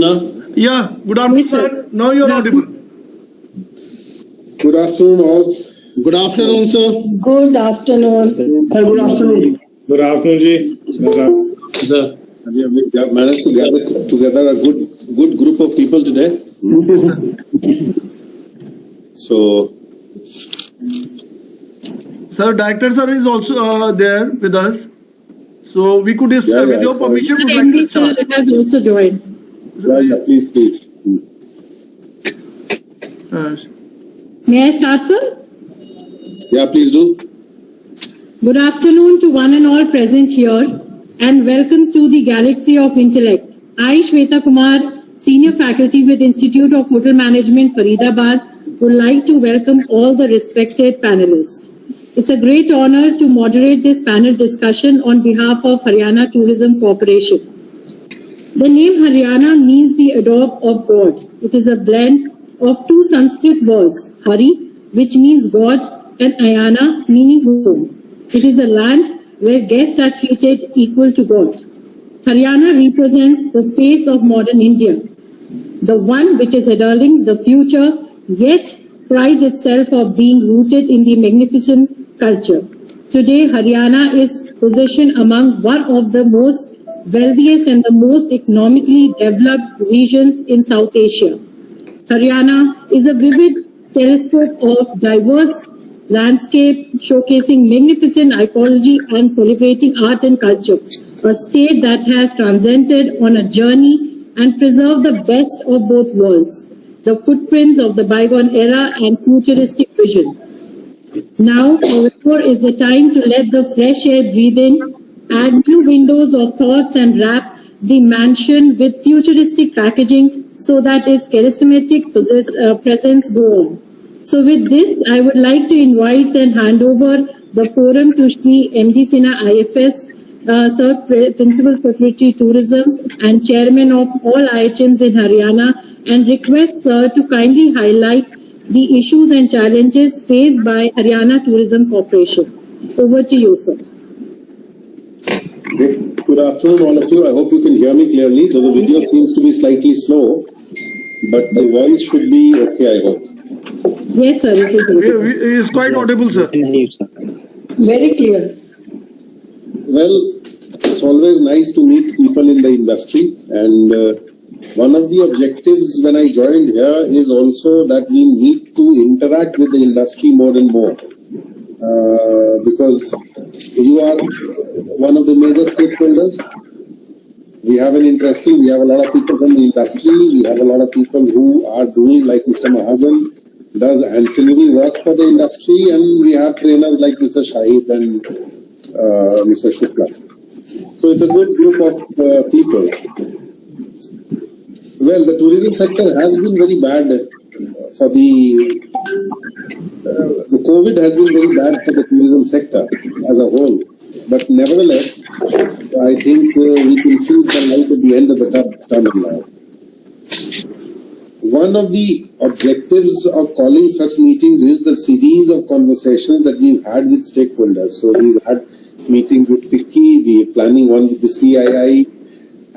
Yeah, good afternoon, sir. Now you are audible. Good afternoon, all. Good afternoon, sir. Good afternoon. Sir, good afternoon. Good afternoon, Ji. Sir. We have managed to gather together a good group of people today. So, Sir, Director sir is also there with us. So we could, with your permission, would like to start. Sir has also joined. yeah, please. May I start, sir? Yeah, please do. Good afternoon to one and all present here, and welcome to the Galaxy of Intellect. I, Shweta Kumar, Senior Faculty with Institute of Hotel Management, Faridabad, would like to welcome all the respected panelists. It's a great honor to moderate this panel discussion on behalf of Haryana Tourism Corporation. The name Haryana means the adobe of God. It is a blend of two Sanskrit words, Hari, which means God, and Ayana, meaning home. It is a land where guests are treated equal to God. Haryana represents the face of modern India, the one which is heralding the future, yet prides itself of being rooted in the magnificent culture. Today, Haryana is positioned among one of the most wealthiest and the most economically developed regions in South Asia. Haryana is a vivid telescope of diverse landscape, showcasing magnificent ecology and celebrating art and culture, a state that has transcended on a journey and preserved the best of both worlds, the footprints of the bygone era and futuristic vision. Now, however, is the time to let the fresh air breathe in, add new windows of thoughts and wrap the mansion with futuristic packaging so that its charismatic presence go on. So with this, I would like to invite and hand over the forum to Shri MD Sinha IFS, Sir Principal Secretary Tourism and Chairman of all IHMs in Haryana, and request Sir to kindly highlight the issues and challenges faced by Haryana Tourism Corporation. Over to you, sir. Good afternoon, all of you. I hope you can hear me clearly. So the video seems to be slightly slow, but the voice should be okay, I hope. Yes, sir. It is It's quite audible, sir. very clear. Well, it's always nice to meet people in the industry, and one of the objectives when I joined here is also that we need to interact with the industry more and more, because you are one of the major stakeholders. We have a lot of people from the industry, we have a lot of people who are doing, like Mr. Mahajan, does ancillary work for the industry, and we have trainers like Mr. Shahid and Mr. Shukla. So it's a good group of people. Well, the tourism sector has been very bad for the COVID has been very bad for the tourism sector as a whole. But nevertheless, I think we can see the light at the end of the tunnel now. One of the objectives of calling such meetings is the series of conversations that we've had with stakeholders. So we've had meetings with FICCI, we're planning one with the CII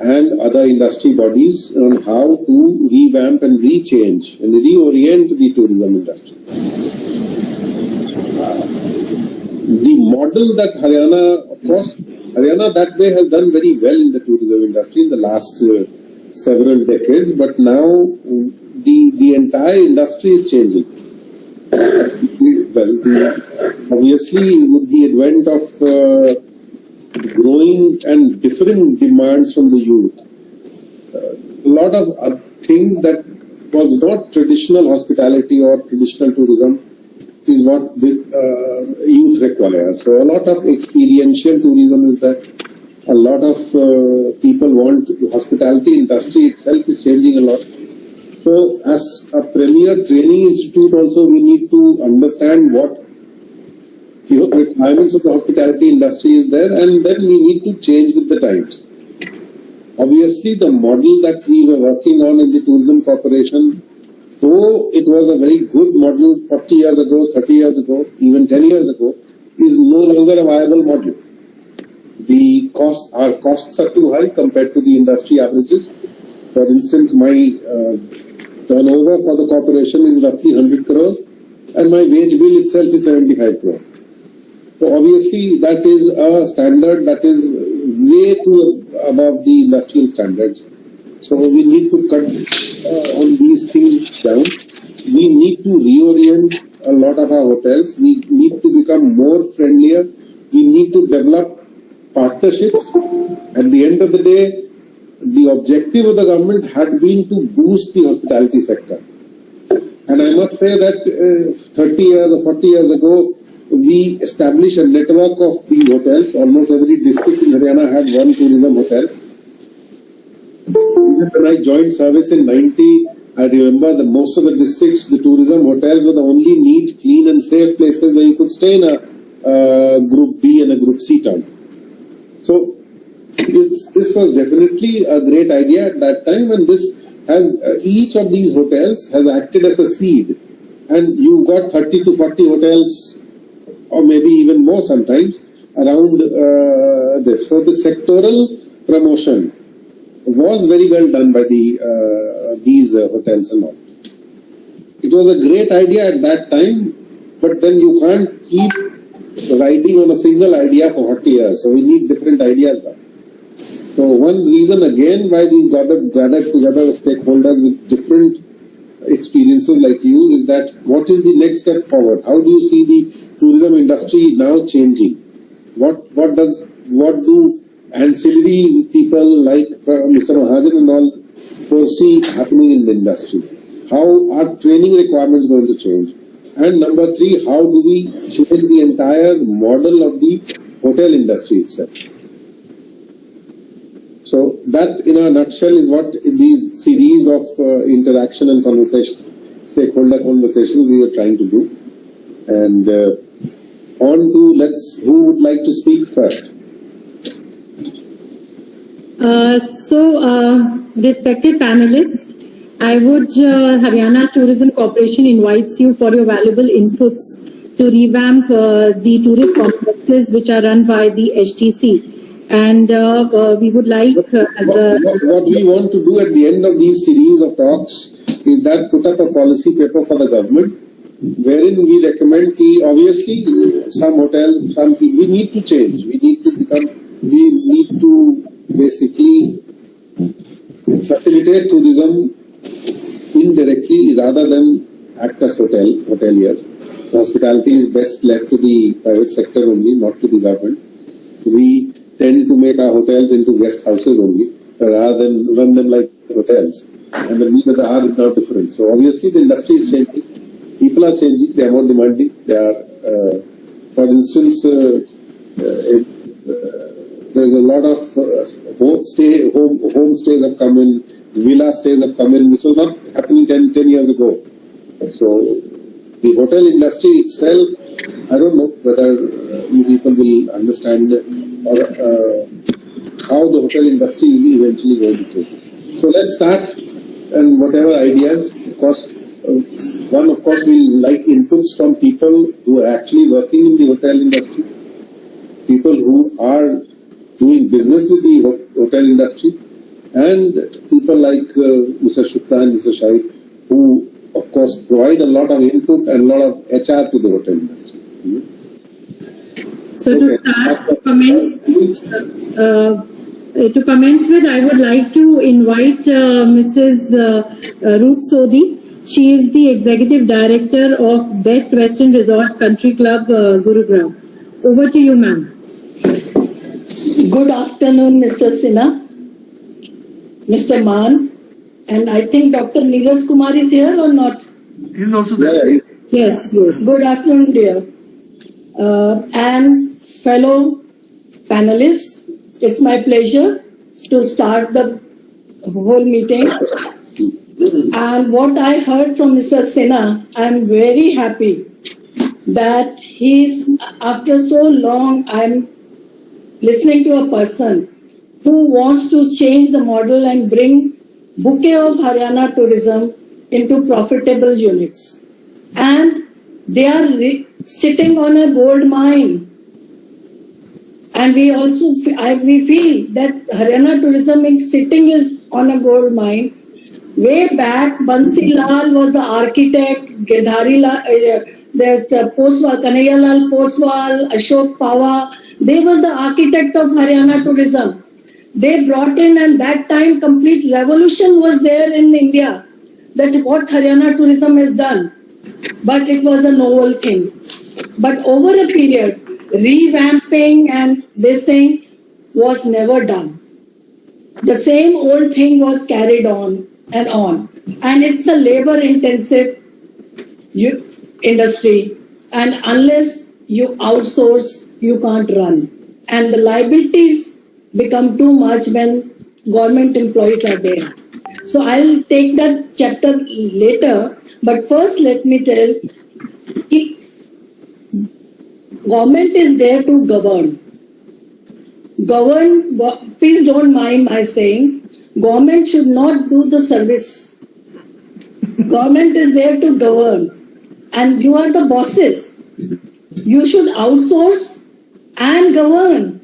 and other industry bodies on how to revamp and rechange and reorient the tourism industry. The model that Haryana, of course, Haryana that way has done very well in the tourism industry in the last several decades, but now the entire industry is changing. Well, obviously with the advent of growing and different demands from the youth, a lot of things that was not traditional hospitality or traditional tourism is what the youth require. So a lot of experiential tourism is there. A lot of people want the hospitality industry itself is changing a lot. So as a premier training institute also, we need to understand what requirements of the hospitality industry is there, and then we need to change with the times. Obviously, the model that we were working on in the tourism corporation, though it was a very good model 40 years ago, 30 years ago, even 10 years ago, is no longer a viable model. Our costs are too high compared to the industry averages. For instance, my turnover for the corporation is roughly 100 crores and my wage bill itself is 75 crores. So obviously that is a standard that is way too above the industrial standards. So we need to cut on these things down. We need to reorient a lot of our hotels. We need to become more friendlier. We need to develop partnerships. At the end of the day, the objective of the government had been to boost the hospitality sector. And I must say that 30 years or 40 years ago, we established a network of these hotels. Almost every district in Haryana had one tourism hotel. When I joined service in 90, I remember that most of the districts, the tourism hotels were the only neat, clean and safe places where you could stay in a Group B and a Group C town. So this was definitely a great idea at that time, and this has each of these hotels has acted as a seed, and you've got 30 to 40 hotels, or maybe even more sometimes, around this. So the sectoral promotion was very well done by these hotels and all. It was a great idea at that time, but then you can't keep riding on a single idea for 40 years. So we need different ideas now. So one reason again why we gathered together with stakeholders with different experiences like you is that what is the next step forward? How do you see the tourism industry now changing? What do ancillary people like Mr. Mahajan and all foresee happening in the industry? How are training requirements going to change? And number 3, how do we change the entire model of the hotel industry itself? So that in a nutshell is what these series of interaction and conversations, stakeholder conversations we are trying to do. And on to who would like to speak first? Respected panelists, I would, Haryana Tourism Corporation invites you for your valuable inputs to revamp the tourist complexes which are run by the HTC. And we would like... what we want to do at the end of these series of talks is that put up a policy paper for the government, wherein we recommend obviously some hotels, some people, we need to change. We need to basically facilitate tourism indirectly rather than act as hoteliers. Hospitality is best left to the private sector only, not to the government. We tend to make our hotels into guest houses only rather than run them like hotels. And the need of the hour is now different. So obviously the industry is changing. People are changing. They are more demanding. They are, for instance, there's a lot of home stays have come in, villa stays have come in, which was not happening 10 years ago. So the hotel industry itself, I don't know whether you people will understand or how the hotel industry is eventually going to change. So let's start, and whatever ideas, of course, we like inputs from people who are actually working in the hotel industry, people who are doing business with the hotel industry, and people like Mr. Shukla and Mr. Shahid, who of course provide a lot of input and a lot of HR to the hotel industry. So to start, to commence with, I would like to invite Mrs. Roop Sodhi. She is the Executive Director of Best Western Resort Country Club, Gurugram. Over to you, ma'am. Good afternoon, Mr. Sinha, Mr. Maan, and I think Dr. Neeraj Kumar is here or not? He's also there. Yeah, Yes. Good afternoon, dear. And fellow panelists, it's my pleasure to start the whole meeting. And what I heard from Mr. Sinha, I'm very happy that after so long, I'm listening to a person who wants to change the model and bring bouquet of Haryana tourism into profitable units. And they are sitting on a gold mine. And we also we feel that Haryana tourism is sitting is on a gold mine. Way back, Bansi Lal was the architect, Girdhari Lal, there's Poswal, Kanhaiya Lal Poswal, Ashok Pawa. They were the architect of Haryana tourism. They brought in, and that time complete revolution was there in India. That what Haryana tourism has done. But it was a novel thing. But over a period, revamping and this thing was never done. The same old thing was carried on. And it's a labor intensive industry, and unless you outsource you can't run, and the liabilities become too much when government employees are there. So I'll take that chapter later, but first let me tell, government is there to govern. Please don't mind my saying, government should not do the service. Government is there to govern, and you are the bosses. You should outsource and govern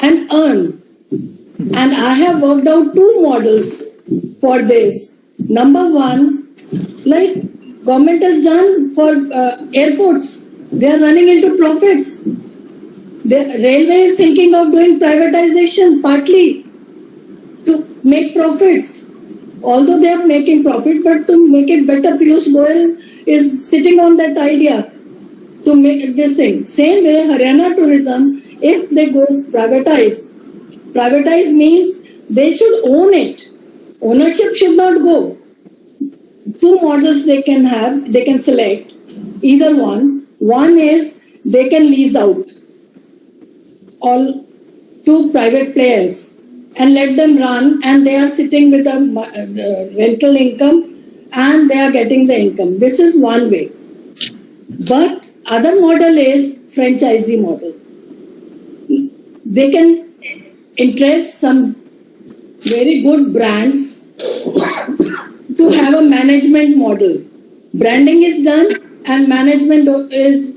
and earn. And I have worked out two models for this. Number one, like government has done for airports, they are running into profits. The railway is thinking of doing privatization partly to make profits. Although they are making profit, but to make it better, Piyush Goyal is sitting on that idea to make this thing. Same way, Haryana tourism, if they go privatize means they should own it. Ownership should not go. Two models they can have, they can select, either one. One is they can lease out all to private players and let them run, and they are sitting with a rental income and they are getting the income. This is one way. But other model is franchisee model. They can interest some very good brands to have a management model. Branding is done and management is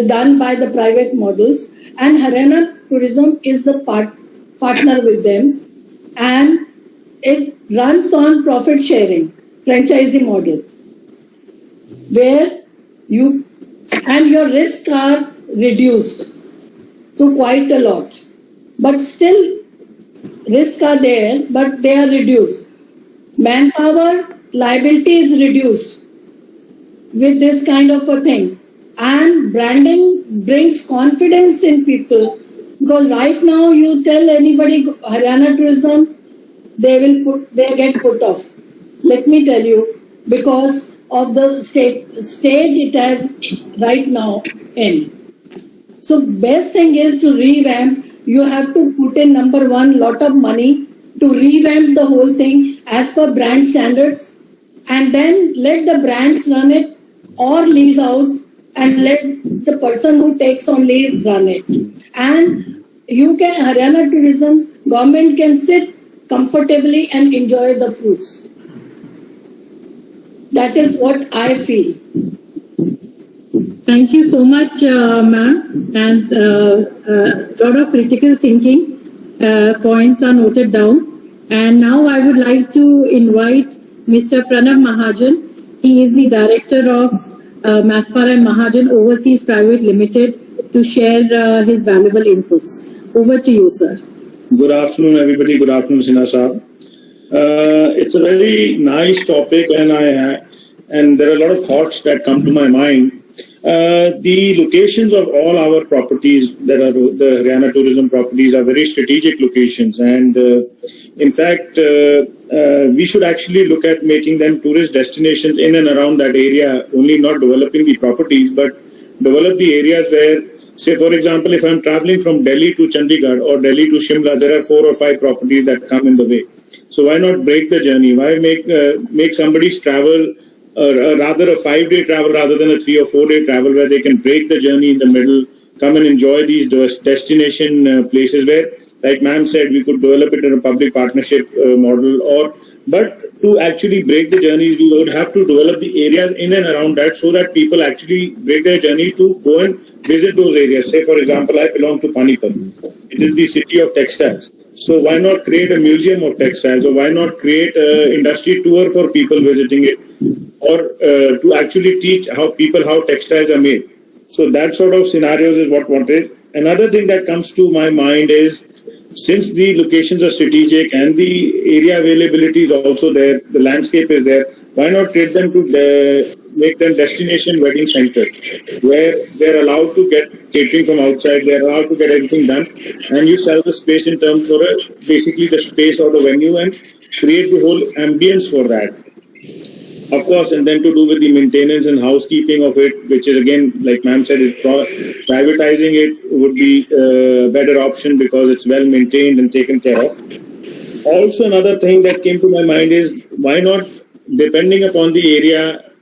done by the private models, and Haryana Tourism is the partner with them, and it runs on profit sharing, franchisee model, where your risks are reduced to quite a lot, but still risks are there, but they are reduced. Manpower liability is reduced with this kind of a thing, and branding brings confidence in people, because right now you tell anybody Haryana tourism, they get put off. Let me tell you, because of the stage it has right now in. So best thing is to revamp. You have to put in, number one, lot of money to revamp the whole thing as per brand standards, and then let the brands run it or lease out, and let the person who takes on lease run it. And Haryana tourism, government can sit comfortably and enjoy the fruits. That is what I feel. Thank you so much, ma'am. And lot of critical thinking points are noted down. And now I would like to invite Mr. Pranav Mahajan. He is the director of Maspara and Mahajan Overseas Private Limited, to share his valuable inputs. Over to you, sir. Good afternoon, everybody. Good afternoon, Sinha Saab. It's a very nice topic, and there are a lot of thoughts that come to my mind. The locations of all our properties that are the Haryana tourism properties are very strategic locations, and in fact, we should actually look at making them tourist destinations in and around that area, only not developing the properties, but develop the areas where, say, for example, if I'm traveling from Delhi to Chandigarh or Delhi to Shimla, there are 4 or 5 properties that come in the way. So why not break the journey? Why make somebody's travel rather a 5-day travel rather than a 3 or 4-day travel, where they can break the journey in the middle, come and enjoy these destination places where like ma'am said, we could develop it in a public partnership model, but to actually break the journeys, we would have to develop the areas in and around that so that people actually break their journey to go and visit those areas. Say, for example, I belong to Panipat. It is the city of textiles. So why not create a museum of textiles, or why not create an industry tour for people visiting it, or to actually teach how textiles are made. So that sort of scenarios is what wanted. Another thing that comes to my mind is, since the locations are strategic and the area availability is also there, the landscape is there, why not create them to make them destination wedding centers where they're allowed to get catering from outside, they're allowed to get everything done, and you sell the space in terms for basically the space or the venue and create the whole ambience for that. Of course, and then to do with the maintenance and housekeeping of it, which is again, like ma'am said, privatizing it would be a better option because it's well maintained and taken care of. Also, another thing that came to my mind is, why not, depending upon the area,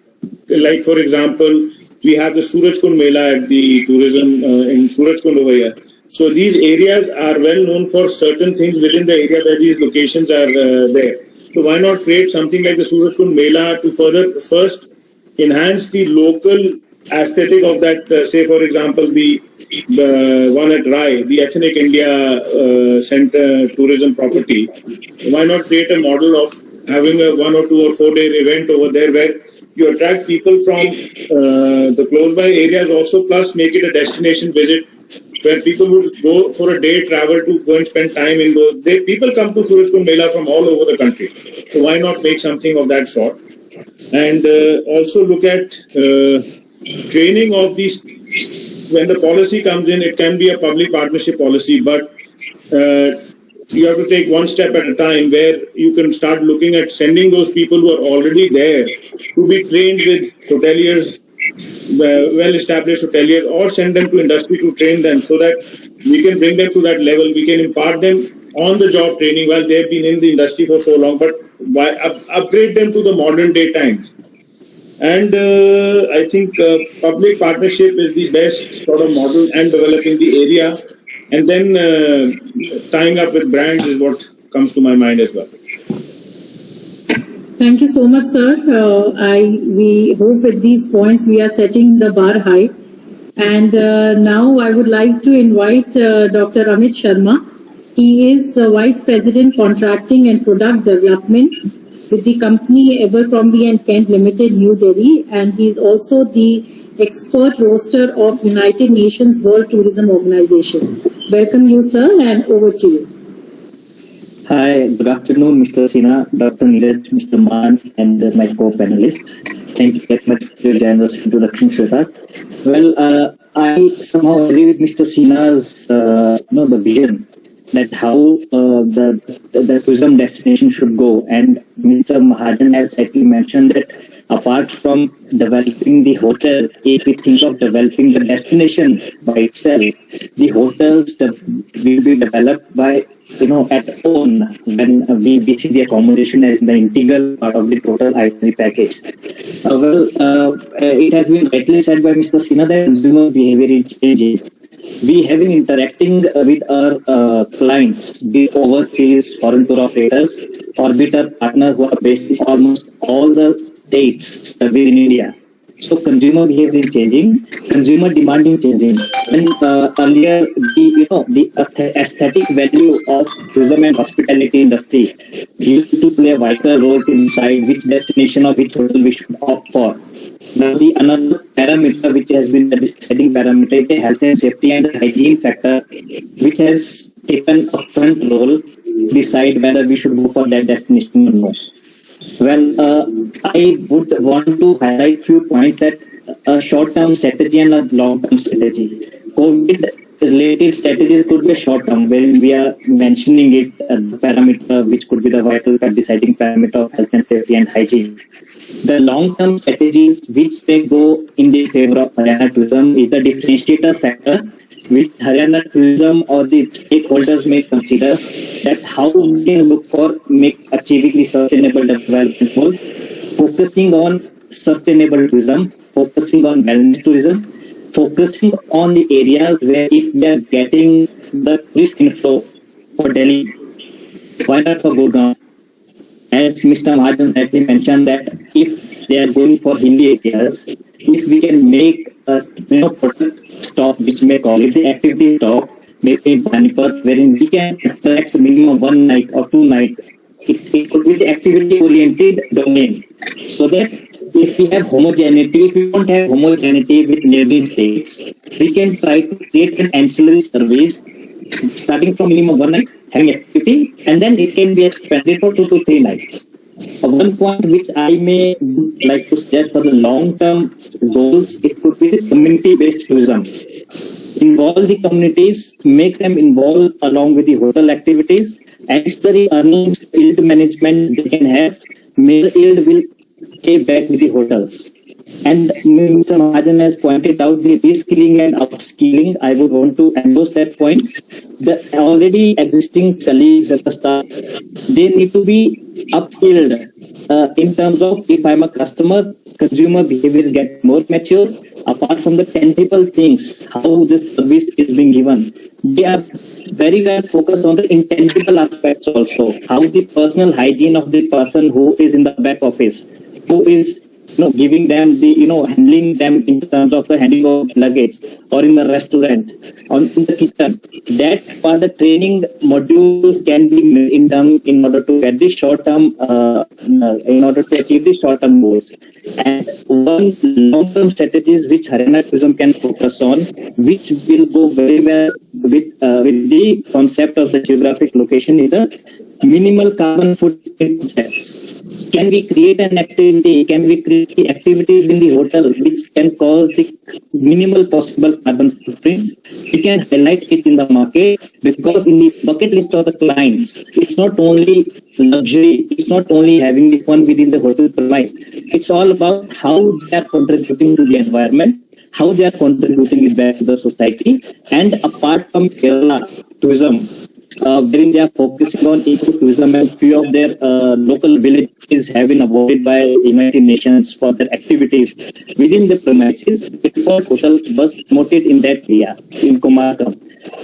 like for example, we have the Surajkund Mela at the tourism in Surajkund over here. So these areas are well known for certain things within the area where these locations are there. So why not create something like the Surajkund Mela to further first enhance the local aesthetic of that, say for example, the one at Rai, the Ethnic India Center tourism property. Why not create a model of having a 1 or 2 or 4 day event over there where you attract people from the close by areas also, plus make it a destination visit where people would go for a day travel to go and spend time in those. People come to Surajkund Mela from all over the country. So why not make something of that sort? And also look at training of these. When the policy comes in, it can be a public partnership policy, but you have to take one step at a time where you can start looking at sending those people who are already there to be trained with hoteliers, well-established hoteliers, or send them to industry to train them so that we can bring them to that level. We can impart them on-the-job training while they've been in the industry for so long, but upgrade them to the modern day times. And I think public partnership is the best sort of model, and developing the area, and then tying up with brands is what comes to my mind as well. Thank you so much, sir. We hope with these points we are setting the bar high. And now I would like to invite Dr. Amit Sharma. He is Vice President Contracting and Product Development with the company Abercrombie and Kent Limited, New Delhi, and he is also the expert roster of United Nations World Tourism Organization. Welcome you, sir, and over to you. Hi, good afternoon, Mr. Sinha, Dr. Neeraj, Mr. Man, and my co-panelists. Thank you very much for your generous introduction, Shweta. Well, I somehow agree with Mr. Sinha's, the vision that how the tourism destination should go. And Mr. Mahajan has actually mentioned that apart from developing the hotel, if we think of developing the destination by itself, the hotels will be developed by at own when we see the accommodation as the integral part of the total itinerary package. It has been rightly said by Mr. Sinha that consumer behavior is changing. We have been interacting with our clients, be it overseas foreign tour operators or be it our partners who are based in almost all the states within India. So consumer behavior is changing, consumer demand is changing. And earlier, the aesthetic value of tourism and hospitality industry used to play a vital role to decide which destination or which hotel we should opt for. Now, the another parameter which has been the deciding parameter is the health and safety and hygiene factor, which has taken a front role to decide whether we should go for that destination or not. Well, I would want to highlight few points that a short-term strategy and a long-term strategy. COVID-related strategies could be a short-term, wherein we are mentioning it the parameter which could be the vital deciding parameter of health and safety and hygiene. The long-term strategies which they go in the favor of Haryana tourism is the differentiator factor, which Haryana tourism or the stakeholders may consider that how we can look for achieving the sustainable development goal, focusing on sustainable tourism, focusing on wellness tourism, focusing on the areas where if we are getting the tourist inflow for Delhi? Why not for Gurgaon? As Mr. Mahajan rightly mentioned that if they are going for Hindi areas, if we can make a product stop, which may call it the activity stop, maybe in Panipat, wherein we can attract minimum 1 night or 2 nights. It could be the activity-oriented domain, so that if we have homogeneity, if we don't have homogeneity with neighboring states, we can try to create an ancillary service starting from minimum 1 night, having activity, and then it can be expanded for 2 to 3 nights. One point which I may like to suggest for the long-term goals, it could be the community-based tourism. Involve the communities, make them involved along with the hotel activities, ancillary earnings, yield management they can have, major yield will pay back with the hotels. And Mr. Mahajan has pointed out the reskilling and upskilling. I would want to endorse that point. The already existing colleagues at the staff, they need to be upskilled in terms of if I'm a customer, consumer behaviors get more mature. Apart from the tangible things, how this service is being given, they are very well focused on the intangible aspects also. How the personal hygiene of the person who is in the back office, who is giving them the, handling them in terms of the handling of luggage, or in the restaurant, or in the kitchen. That part, the training module can be done in order to get the short-term, in order to achieve the short-term goals. And one long-term strategies which Haryana tourism can focus on, which will go very well with the concept of the geographic location, is the minimal carbon footprint steps. Can we create an activity? Can we create activities in the hotel which can cause the minimal possible carbon footprints? We can highlight it in the market, because in the bucket list of the clients, it's not only luxury, it's not only having the fun within the hotel premise. It's all about how they are contributing to the environment, how they are contributing it back to the society. And apart from Kerala tourism, wherein they are focusing on ecotourism, and few of their local villages have been awarded by United Nations for their activities within the premises. Before hotel was promoted in that area, in Kumaram.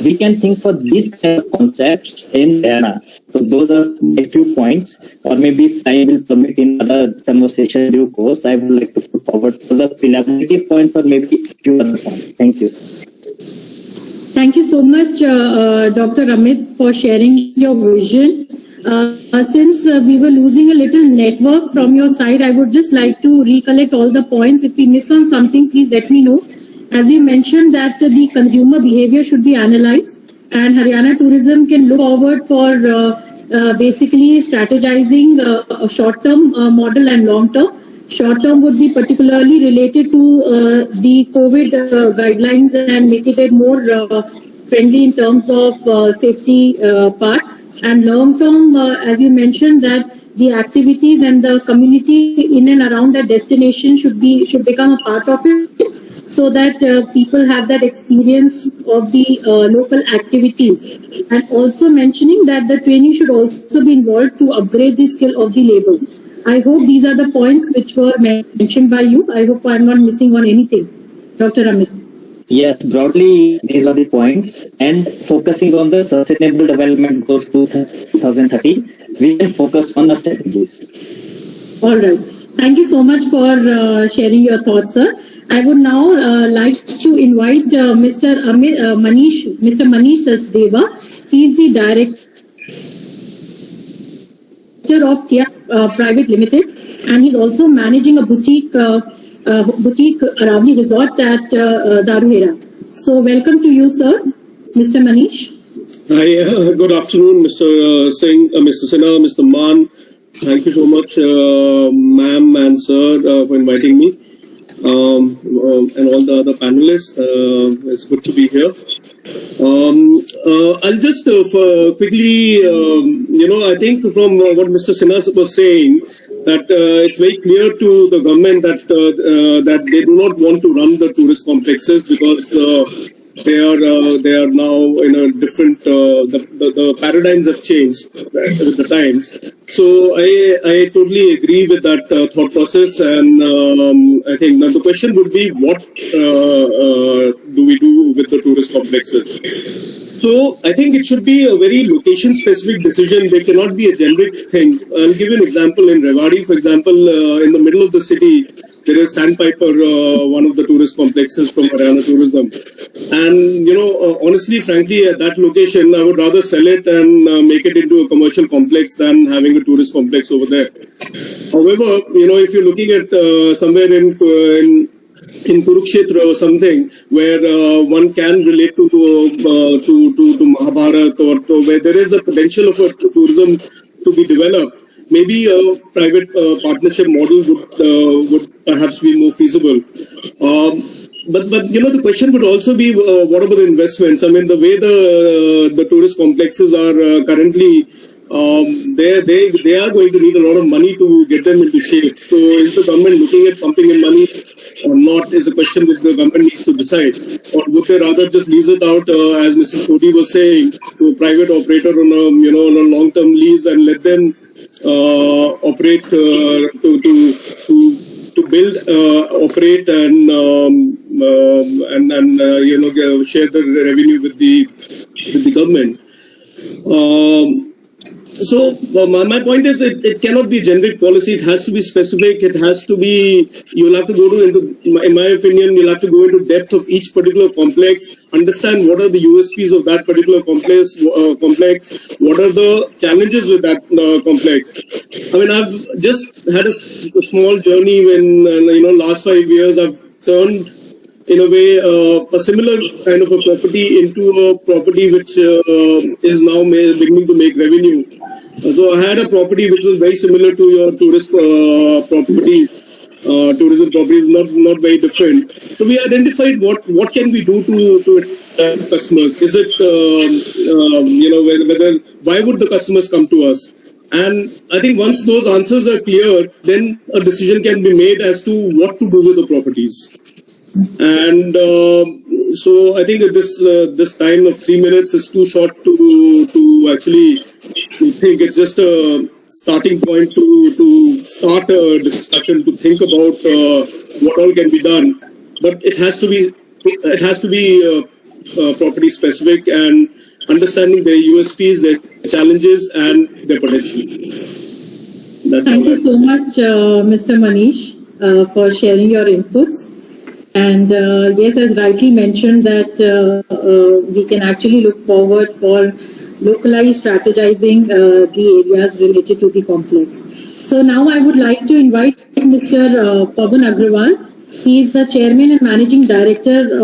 We can think for these kind of concepts in Haryana. So those are a few points, or maybe if time will permit in other conversation due course, I would like to put forward to the elaborative points or maybe a few other points. Thank you. Thank you so much, Dr. Amit, for sharing your vision. Since we were losing a little network from your side, I would just like to recollect all the points. If we miss on something, please let me know. As you mentioned that the consumer behavior should be analyzed, and Haryana Tourism can look forward for basically strategizing a short-term model and long-term. Short-term would be particularly related to the COVID guidelines and make it more friendly in terms of safety part. And long-term, as you mentioned, that the activities and the community in and around that destination should become a part of it, so that people have that experience of the local activities. And also mentioning that the training should also be involved to upgrade the skill of the labor. I hope these are the points which were mentioned by you. I hope I'm not missing on anything. Dr. Amit. Yes, broadly, these are the points. And focusing on the Sustainable Development Goals 2030, we can focus on the strategies. All right. Thank you so much for sharing your thoughts, sir. I would now like to invite Mr. Manish Sachdeva. He is the director of Kia Private Limited, and he's also managing a boutique Aravali resort at Dharuhera. So welcome to you, sir, Mr. Manish. Hi, good afternoon, Mr. Singh, Mr. Sinha, Mr. Maan. Thank you so much, ma'am and sir, for inviting me, and all the other panelists. It's good to be here. I'll just quickly, I think from what Mr. Sinha was saying, that it's very clear to the government that that they do not want to run the tourist complexes, because they are now in a different. The paradigms have changed with the times. So I totally agree with that thought process, and I think now the question would be, what do we do with the tourist complexes? So I think it should be a very location-specific decision. There cannot be a generic thing. I'll give you an example. In Rewari, for example, in the middle of the city, there is Sandpiper, one of the tourist complexes from Haryana Tourism. And, honestly, frankly, at that location, I would rather sell it and make it into a commercial complex than having a tourist complex over there. However, if you're looking at somewhere in Kurukshetra or something where one can relate to Mahabharat, or where there is a potential of a tourism to be developed, maybe a private partnership model would perhaps be more feasible. But the question would also be, what about the investments? I mean, the way the tourist complexes are currently, they are going to need a lot of money to get them into shape. So is the government looking at pumping in money or not, is a question which the government needs to decide. Or would they rather just lease it out, as Mrs. Sodhi was saying, to a private operator on a long-term lease and let them operate to build, operate, and share the revenue with the government. So my point is, it cannot be generic policy. It has to be specific. It has to be. You'll have to go into, in my opinion, you'll have to go into depth of each particular complex. Understand what are the USPs of that particular complex. What are the challenges with that complex? I mean, I've just had a small journey when last 5 years I've turned, in a way, a similar kind of a property into a property which is now beginning to make revenue. So I had a property which was very similar to your tourist properties. Tourism properties, not very different. So we identified what can we do to attract customers. Is it whether why would the customers come to us? And I think once those answers are clear, then a decision can be made as to what to do with the properties. And so I think that this time of 3 minutes is too short to actually think. It's just a starting point to start a discussion, to think about what all can be done. But it has to be property specific and understanding their USPs, their challenges, and their potential. Thank you so much, Mr. Manish, for sharing your inputs. And yes, as rightly mentioned, that we can actually look forward for localized strategizing the areas related to the complex. So now I would like to invite Mr. Pawan Agrawal. He is the Chairman and Managing Director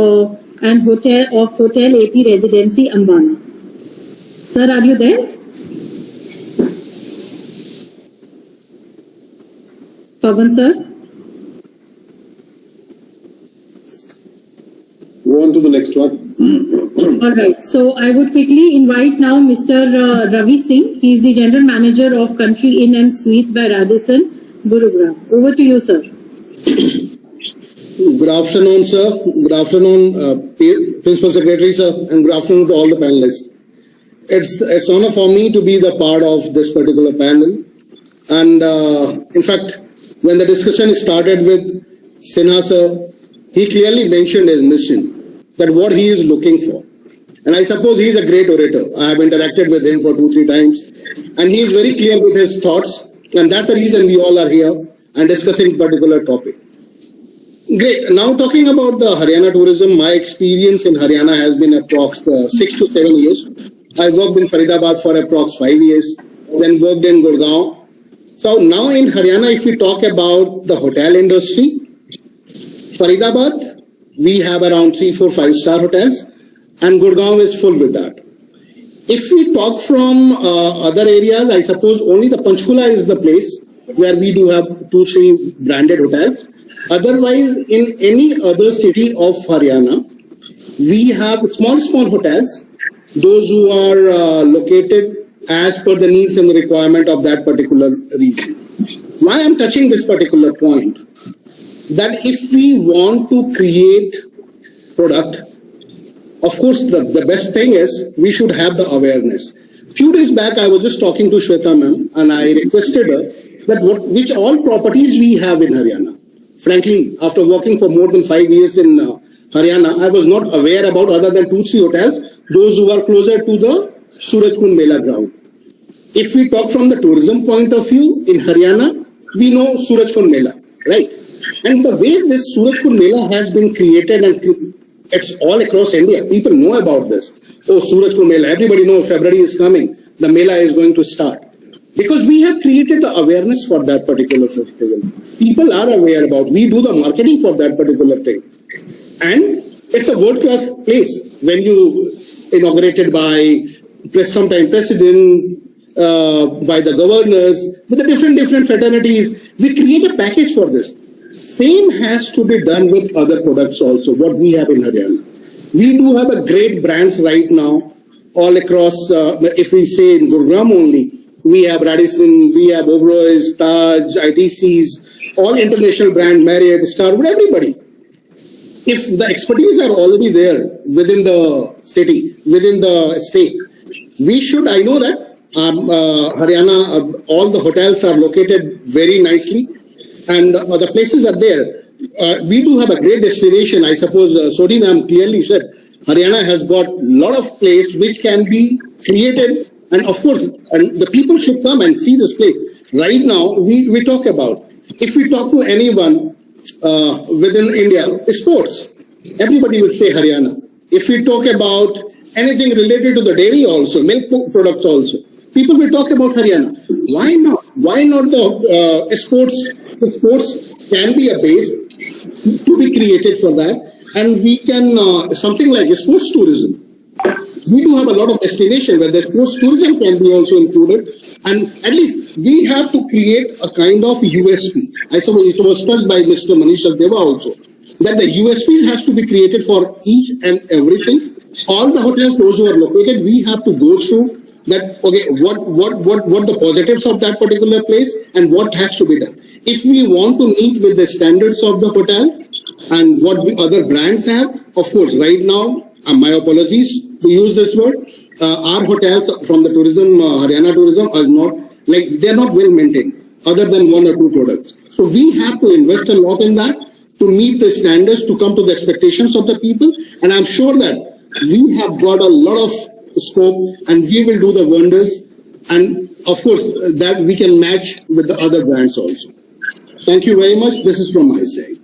and Hotel AP Residency, Ambala. Sir, are you there? Pawan, sir? Go on to the next one. All right. So I would quickly invite now Mr. Ravi Singh. He is the General Manager of Country Inn and Suites by Radisson, Gurugram. Over to you, sir. Good afternoon, sir. Good afternoon, Principal Secretary, sir, and good afternoon to all the panelists. It's an honor for me to be the part of this particular panel. And in fact, when the discussion started with Sinha, sir, he clearly mentioned his mission, that what he is looking for. And I suppose he is a great orator. I have interacted with him for 2-3 times. And he is very clear with his thoughts. And that's the reason we all are here and discussing particular topic. Great. Now talking about the Haryana tourism, my experience in Haryana has been approx 6 to 7 years. I worked in Faridabad for approx 5 years, then worked in Gurgaon. So now in Haryana, if we talk about the hotel industry, Faridabad, we have around 3, 4, 5-star hotels, and Gurgaon is full with that. If we talk from other areas, I suppose only the Panchkula is the place where we do have 2-3 branded hotels. Otherwise, in any other city of Haryana, we have small hotels, those who are located as per the needs and the requirement of that particular region. Why I'm touching this particular point? That if we want to create product Of course, the best thing is we should have the awareness. Few days back, I was just talking to Shweta ma'am, and I requested her that which all properties we have in Haryana. Frankly, after working for more than 5 years in Haryana, I was not aware about other than 2-3 hotels, those who are closer to the Surajkund Mela ground. If we talk from the tourism point of view, in Haryana, we know Surajkund Mela, right? And the way this Surajkund Mela has been created, and it's all across India, people know about this. Oh, Surajkund Mela, everybody knows February is coming, the Mela is going to start. Because we have created the awareness for that particular festival. People are aware about, we do the marketing for that particular thing. And it's a world-class place. When you inaugurated by sometime president, by the governors, with the different fraternities, we create a package for this. Same has to be done with other products also, what we have in Haryana. We do have a great brands right now, all across, if we say in Gurugram only, we have Radisson, we have Oberoi's, Taj, ITCs, all international brand, Marriott, Starwood, everybody. If the expertise are already there within the city, within the state, we should, I know that Haryana, all the hotels are located very nicely and the places are there. We do have a great destination. I suppose Sodhi ma'am clearly said, Haryana has got a lot of place which can be created, and of course, and the people should come and see this place. Right now, we talk about, if we talk to anyone within India, sports, everybody will say Haryana. If we talk about anything related to the dairy also, milk products also, people will talk about Haryana. Why not? Why not the sports? The sports can be a base to be created for that, and we can something like sports tourism. We do have a lot of destination where the sports tourism can be also included, and at least we have to create a kind of USP. I suppose it was touched by Mr. Manish Deva also, that the USPs has to be created for each and everything. All the hotels, those who are located, we have to go through that, okay, what the positives of that particular place and what has to be done. If we want to meet with the standards of the hotel and what other brands have, of course, right now, my apologies to use this word, our hotels from the tourism, Haryana tourism, are not, like, they're not well maintained, other than 1 or 2 products. So we have to invest a lot in that to meet the standards, to come to the expectations of the people. And I'm sure that we have got a lot of scope and we will do the wonders, and of course that we can match with the other brands also. Thank you very much. This is from my side.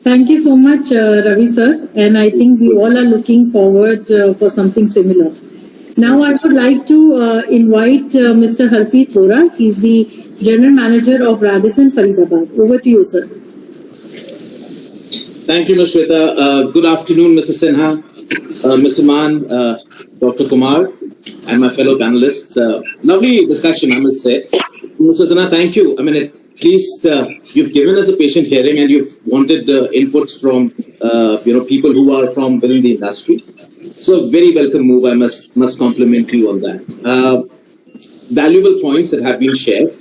Thank you so much, Ravi sir, and I think we all are looking forward for something similar. Now I would like to invite Mr. Harpreet Bora. He's the General Manager of Radisson Faridabad. Over to you, sir. Thank you, Ms. Shweta. Good afternoon, Mr. Sinha, Mr. Maan, Dr. Kumar, and my fellow panelists. Lovely discussion, I must say. Mr. Sinha, thank you. I mean, at least you've given us a patient hearing and you've wanted inputs from people who are from within the industry. So, very welcome move. I must compliment you on that. Valuable points that have been shared.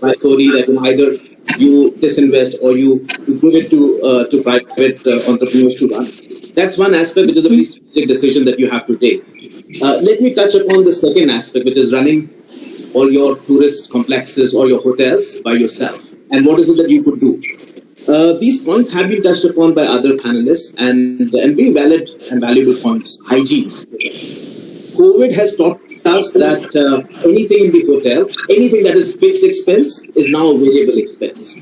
By Cody, that either you disinvest or you give it to private entrepreneurs to run. That's one aspect, which is a very strategic decision that you have to take. Let me touch upon the second aspect, which is running all your tourist complexes or your hotels by yourself. And what is it that you could do? These points have been touched upon by other panelists and very valid and valuable points. Hygiene. COVID has taught us that anything in the hotel, anything that is fixed expense is now a variable expense.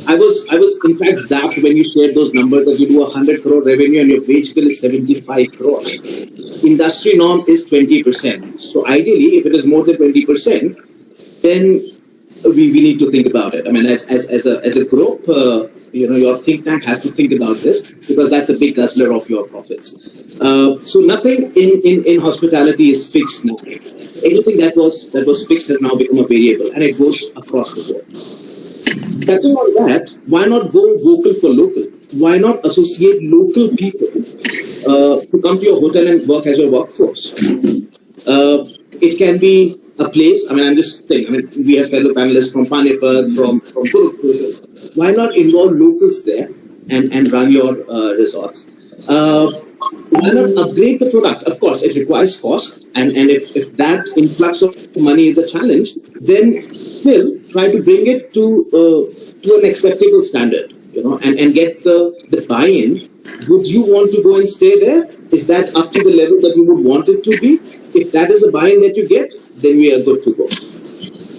I was in fact zapped when you shared those numbers that you do 100 crore revenue and your wage bill is 75 crores. Industry norm is 20%. So ideally, if it is more than 20%, then we need to think about it. I mean, as a group, your think tank has to think about this because that's a big guzzler of your profits. So nothing in hospitality is fixed now. Anything that was fixed has now become a variable, and it goes across the board. Touching on that, why not go vocal for local? Why not associate local people to come to your hotel and work as your workforce? It can be a place. I mean, I'm just thinking. I mean, we have fellow panelists from Panipat, from Gurukul. Why not involve locals there and run your resorts? Why not upgrade the product? Of course, it requires cost, and if that influx of money is a challenge, then still try to bring it to an acceptable standard, and get the buy-in. Would you want to go and stay there? Is that up to the level that you would want it to be? If that is a buy-in that you get, then we are good to go.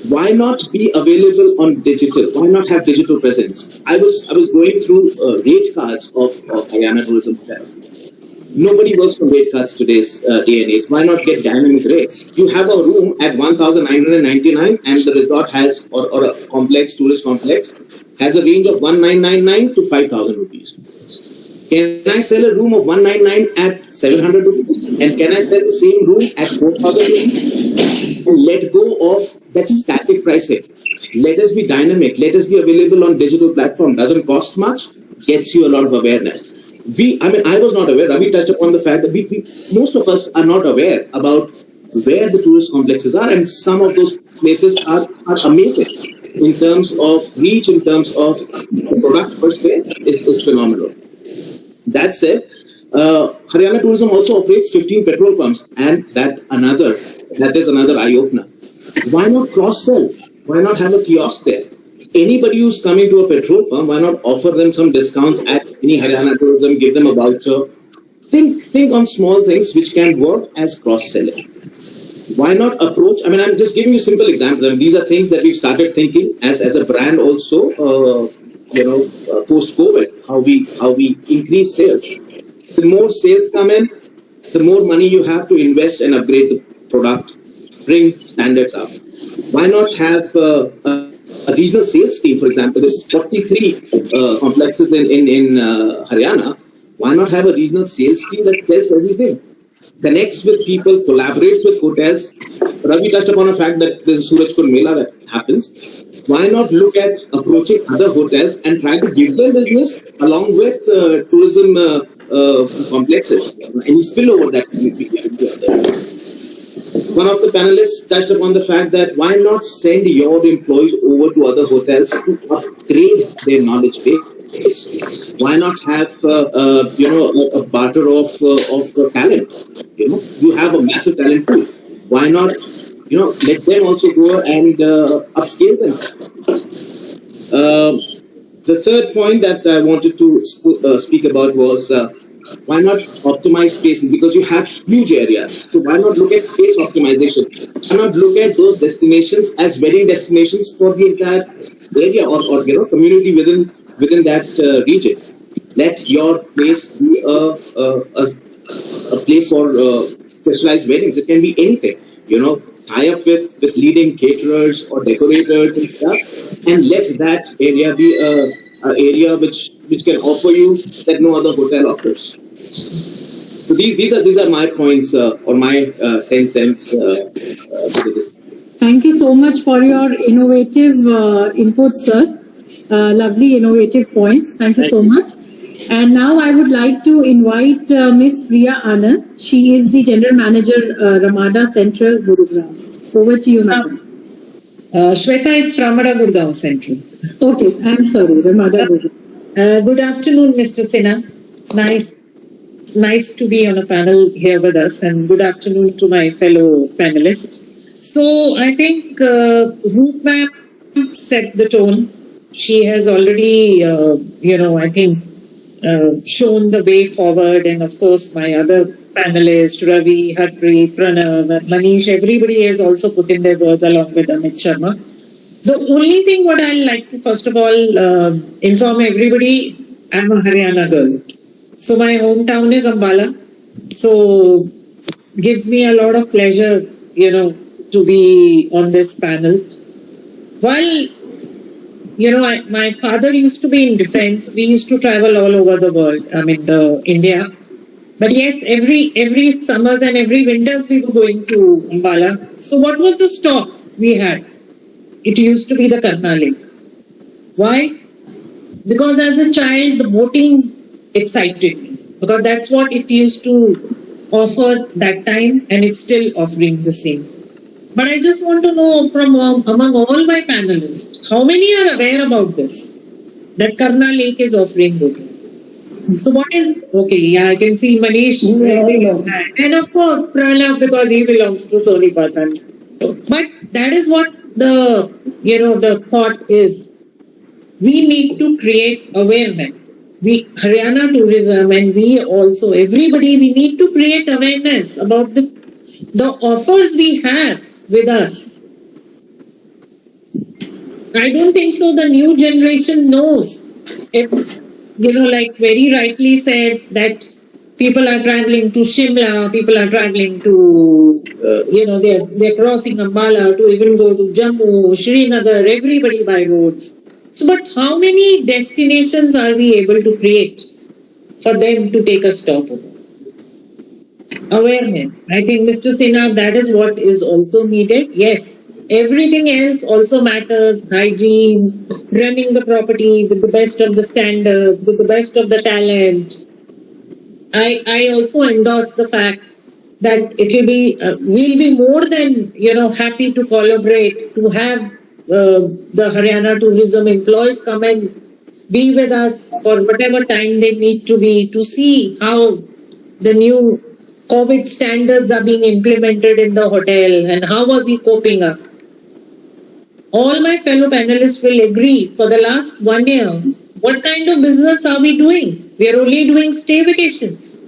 Why not be available on digital? Why not have digital presence? I was going through rate cards of Haryana tourism hotels. Nobody works from rate cards today's day and age. Why not get dynamic rates? You have a room at 1,999 and the resort has, or a complex, tourist complex, has a range of 1,999 to 5,000 rupees. Can I sell a room of 199 at 700 rupees? And can I sell the same room at 4,000 rupees? And let go of that static pricing. Let us be dynamic. Let us be available on digital platform. Doesn't cost much. Gets you a lot of awareness. I was not aware. Ravi touched upon the fact that most of us are not aware about where the tourist complexes are, and some of those places are amazing in terms of reach, in terms of the product per se is phenomenal. That said, Haryana Tourism also operates 15 petrol pumps, and that is another eye-opener. Why not cross-sell? Why not have a kiosk there? Anybody who's coming to a petrol pump, why not offer them some discounts at any Haryana Tourism, give them a voucher? Think on small things which can work as cross-selling. Why not approach? I'm just giving you simple examples. These are things that we've started thinking as a brand also, post-COVID, how we increase sales. The more sales come in, the more money you have to invest and upgrade the product, bring standards up. Why not have a regional sales team, for example? There's 43 complexes in Haryana. Why not have a regional sales team that sells everything? Connects with people, collaborates with hotels. Ravi touched upon the fact that there's a Surajkund Mela that happens. Why not look at approaching other hotels and try to give them business along with tourism complexes? Any spillover that we can. One of the panelists touched upon the fact that why not send your employees over to other hotels to upgrade their knowledge base? Why not have a barter of talent? You have a massive talent pool. Why not let them also go and upscale themselves? The third point that I wanted to speak about was why not optimize spaces? Because you have huge areas. So why not look at space optimization? Why not look at those destinations as wedding destinations for the entire area or community within that region? Let your place be a place for specialized weddings. It can be anything. Tie up with leading caterers or decorators and stuff, and let that area be an area which can offer you that no other hotel offers. So these are my points or my 10 cents. Thank you so much for your innovative input, sir. Lovely innovative points. Thank you so much. And now I would like to invite Ms. Priya Anand. She is the General Manager, Ramada Central, Gurugram. Over to you, madam. Shweta, it's Ramada Gurgaon Central. Okay, I'm sorry, Ramada Gurugram. Good afternoon, Mr. Sinha. Nice to be on a panel here with us, and good afternoon to my fellow panelists. So I think Revamp set the tone. She has already, I think, shown the way forward, and of course my other panelists, Ravi, Hatri, Pranav, Manish, everybody has also put in their words along with Amit Sharma. The only thing what I'd like to first of all inform everybody, I'm a Haryana girl. So my hometown is Ambala. So gives me a lot of pleasure, to be on this panel. While my father used to be in defense. We used to travel all over the world. India. But yes, every summers and every winters we were going to Ambala. So what was the stop we had? It used to be the Karna Lake. Why? Because as a child, the boating excited me. Because that's what it used to offer that time, and it's still offering the same. But I just want to know from among all my panelists, how many are aware about this? That Karna Lake is offering boating? So what is okay? Yeah, I can see Manish raising his hand. And of course Pranav, because he belongs to Sonipatan. But that is what the thought is. We need to create awareness. We Haryana tourism and we also everybody we need to create awareness about the offers we have with us. I don't think so. The new generation knows. If, like very rightly said, that people are traveling to Shimla, people are traveling to, they're crossing Ambala to even go to Jammu, Srinagar, everybody by roads. So, but how many destinations are we able to create for them to take a stop over? Awareness. I think, Mr. Sinha, that is what is also needed. Yes, everything else also matters. Hygiene, running the property with the best of the standards, with the best of the talent. I also endorse the fact that it will be, we'll be more than, happy to collaborate, to have the Haryana tourism employees come and be with us for whatever time they need to be, to see how the new COVID standards are being implemented in the hotel and how are we coping up. All my fellow panelists will agree, for the last 1 year, what kind of business are we doing? We are only doing stay vacations.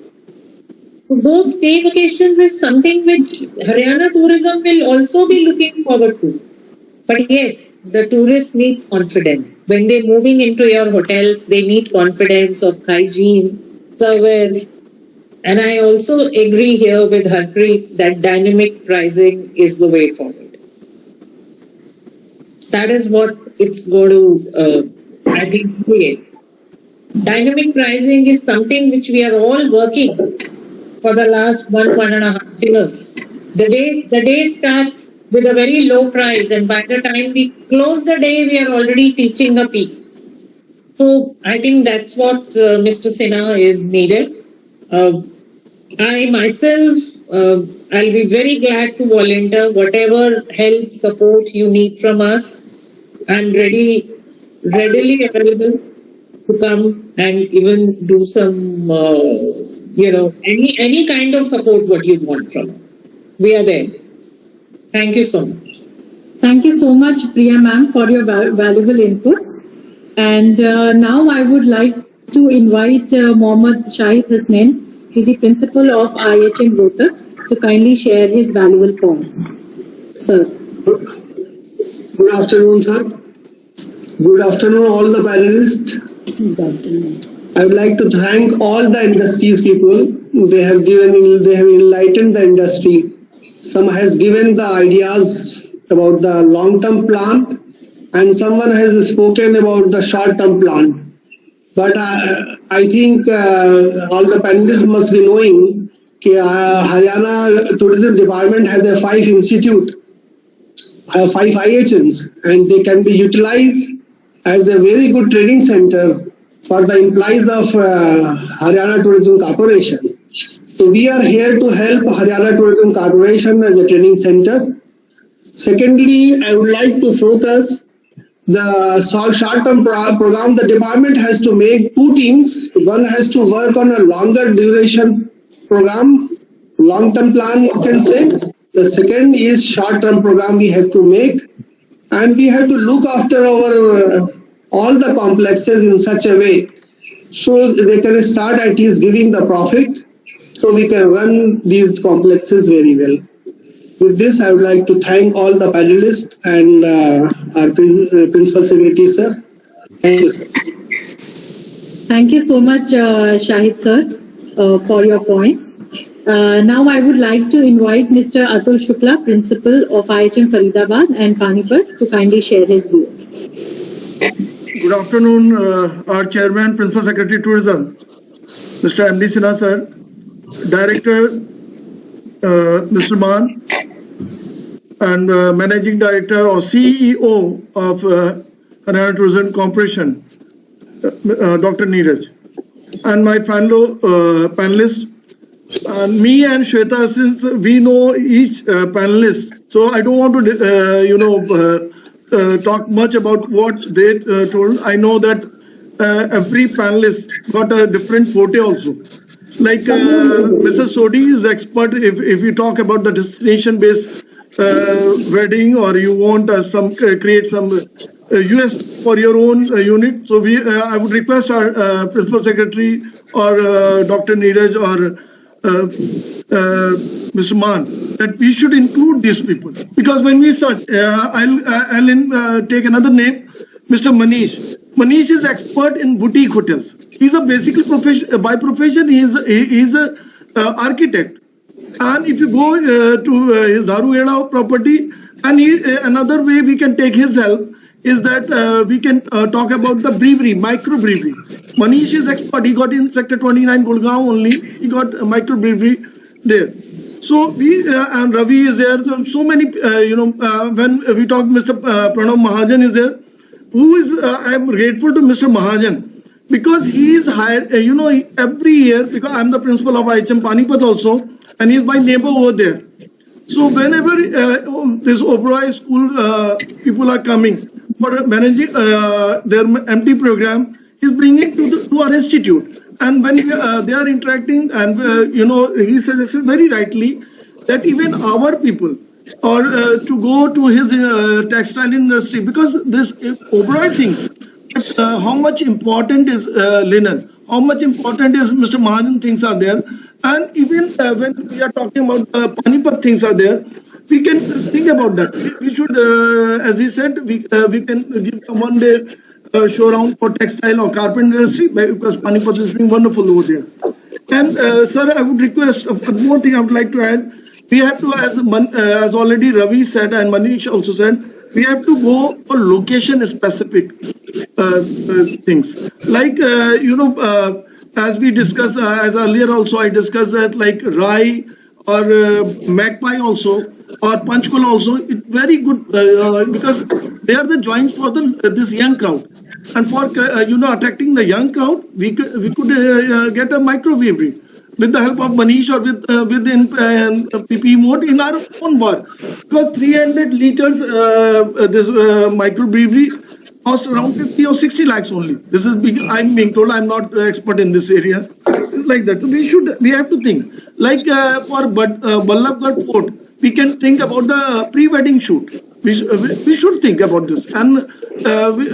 So those stay vacations is something which Haryana tourism will also be looking forward to. But yes, the tourist needs confidence. When they're moving into your hotels, they need confidence of hygiene, service. And I also agree here with Harpreet that dynamic pricing is the way forward. That is what it's going to, I think, create. Dynamic pricing is something which we are all working for the last 1.5 years. The day starts with a very low price, and by the time we close the day, we are already teaching a peak. So I think that's what Mr. Sinha is needed. I myself, I'll be very glad to volunteer whatever help, support you need from us. I'm readily available to come and even do some, any kind of support what you want from us. We are there. Thank you so much. Thank you so much, Priya ma'am, for your valuable inputs. And now I would like to invite Mohammad Shahid Hasnain. He's the principal of IHM Rohtak, to kindly share his valuable points. Sir. Good afternoon, sir. Good afternoon, all the panelists. Good afternoon. I would like to thank all the industries people. They have enlightened the industry. Some has given the ideas about the long-term plan, and someone has spoken about the short-term plan. But I think all the panelists must be knowing that Haryana Tourism Department has a 5 institute, 5 IHMs, and they can be utilized as a very good training center for the employees of Haryana Tourism Corporation. So we are here to help Haryana Tourism Corporation as a training center. Secondly, I would like to focus the short-term program. The department has to make 2 teams. One has to work on a longer duration program, long-term plan, you can say. The second is short-term program we have to make, and we have to look after our all the complexes in such a way so they can start at least giving the profit, so we can run these complexes very well. With this, I would like to thank all the panelists and our Principal Secretary, sir. Thank you, sir. Thank you so much, Shahid sir, for your points. Now I would like to invite Mr. Atul Shukla, Principal of IHM Faridabad and Panipat, to kindly share his views. Good afternoon, our Chairman, Principal Secretary Tourism, Mr. M.D. Sinha, sir, Director, Mr. Maan, and Managing Director or CEO of Haryana Tourism Corporation, Dr. Neeraj, and my fellow panelists. Me and Shweta, since we know each panelist, so I don't want to, talk much about what they told. I know that every panelist got a different forte also. Like Mr. Sodi is expert if you talk about the destination based wedding, or you want create some US for your own unit. So I would request our principal secretary or Dr. Neeraj or Mr. Man that we should include these people, because when we start, I'll take another name, Mr. Manish. Manish is expert in boutique hotels. He's a basically by profession. He's a architect. And if you go to his Dharuheda property, and another way we can take his help is that we can talk about the brewery, micro brewery. Manish is expert. He got in Sector 29 Gurgaon only. He got a micro brewery there. So and Ravi is there. So many, when we talk, Mr. Pranav Mahajan is there. Who is, I'm grateful to Mr. Mahajan, because he is hired, every year, because I'm the principal of IHM Panipat also, and he's my neighbor over there. So whenever this Oberoi school people are coming for managing their MT program, he's bringing to our institute. And when they are interacting, and he suggested very rightly that even our people, or to go to his textile industry, because this Oberoi thing, how much important is linen, how much important is Mr. Mahajan things are there, and even when we are talking about Panipat things are there, we can think about that. We should, as he said, we can give one day show around for textile or carpenter industry, because Panipat is doing wonderful over there. And sir, I would request one more thing I would like to add. We have to, as already Ravi said and Manish also said, we have to go for location specific things. Like, as we discussed, as earlier also I discussed that, like Rai or Magpie also, or Panchkula also, it's very good because they are the joints for this young crowd. And for, attracting the young crowd, we could get a micro weavery with the help of Manish, or within PPE mode in our own bar. Because 300 liters, this microbrewery costs around 50 or 60 lakhs only. This is I'm being told. I'm not expert in this area. It's like that. So we have to think. Like for Vallabhgarh Fort, we can think about the pre-wedding shoot. We should think about this, and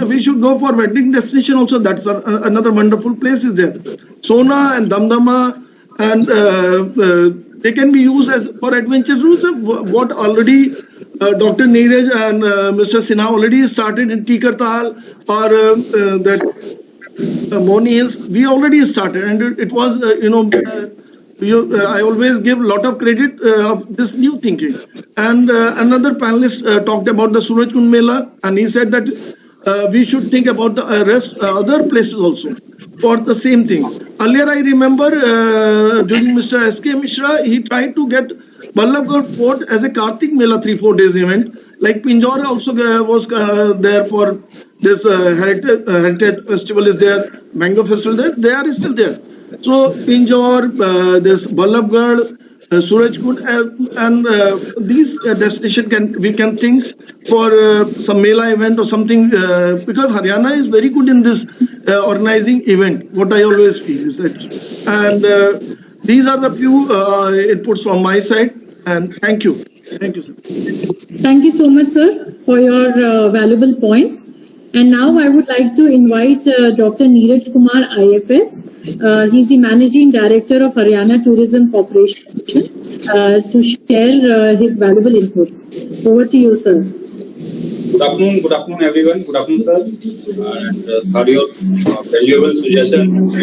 we should go for wedding destination also. That's another wonderful place is there. Sona and Damdama. And they can be used as for adventure routes. What already Dr. Neeraj and Mr. Sinha already started in Tikartal or that Moni Hills. We already started, and it was I always give a lot of credit of this new thinking. And another panelist talked about the Surajkund Mela, and he said that we should think about the other places also for the same thing. Earlier, I remember during Mr. S.K. Mishra, he tried to get Vallabhgarh Fort as a Kartik Mela 3-4 days event. Like Pinjore also was there for this Heritage Festival is there, Mango Festival there. They are still there. So Pinjore, this Vallabhgarh, Surajkund, and these destination we can think for some Mela event or something, because Haryana is very good in this organizing event. What I always feel is that, and these are the few inputs from my side. And thank you, sir. Thank you so much, sir, for your valuable points. And now I would like to invite Dr. Neeraj Kumar, IFS. He's the Managing Director of Haryana Tourism Corporation to share his valuable inputs. Over to you, sir. Good afternoon, everyone. Good afternoon, sir. And for your valuable suggestion and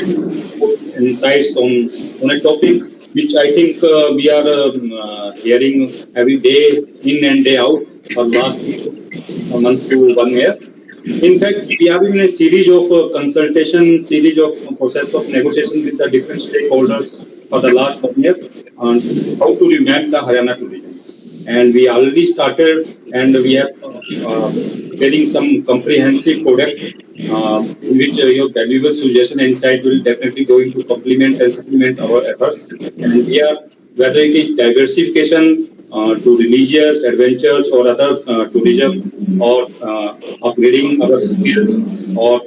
insights on a topic which I think we are hearing every day, in and day out, for last a month to 1 year. In fact, we have been in a series of consultation, series of process of negotiation with the different stakeholders for the last 1 year on how to revamp the Haryana tourism. And we already started, and we have getting some comprehensive product in which your valuable suggestion and insight will definitely going to complement and supplement our efforts. And we are, whether it is diversification to religious adventures or other tourism, or upgrading our skills, or